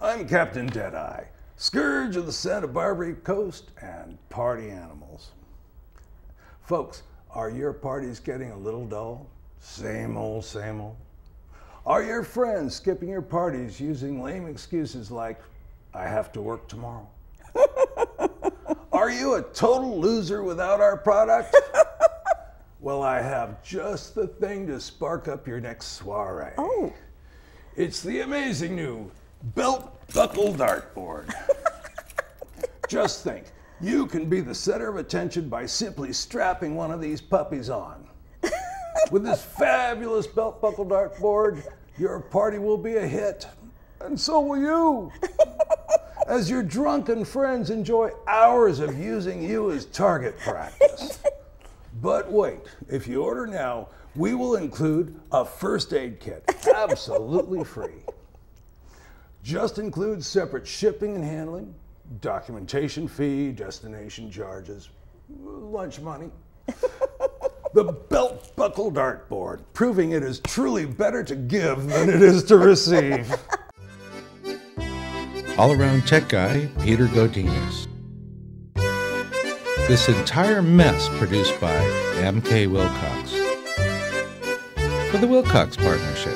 I'm Captain Deadeye, scourge of the Santa Barbara coast and party animals. Folks, are your parties getting a little dull? Same old, same old? Are your friends skipping your parties using lame excuses like, I have to work tomorrow? Are you a total loser without our product? Well, I have just the thing to spark up your next soiree. Oh. It's the amazing new Belt Buckle Dartboard. Just think, you can be the center of attention by simply strapping one of these puppies on. With this fabulous Belt Buckle Dartboard, your party will be a hit, and so will you. As your drunken friends enjoy hours of using you as target practice. But wait, if you order now, we will include a first aid kit, absolutely free. Just includes separate shipping and handling, documentation fee, destination charges, lunch money. The Belt Buckle Dartboard, proving it is truly better to give than it is to receive. All-around tech guy, Peter Godinez. This entire mess produced by M.K. Wilcox for the Wilcox Partnership.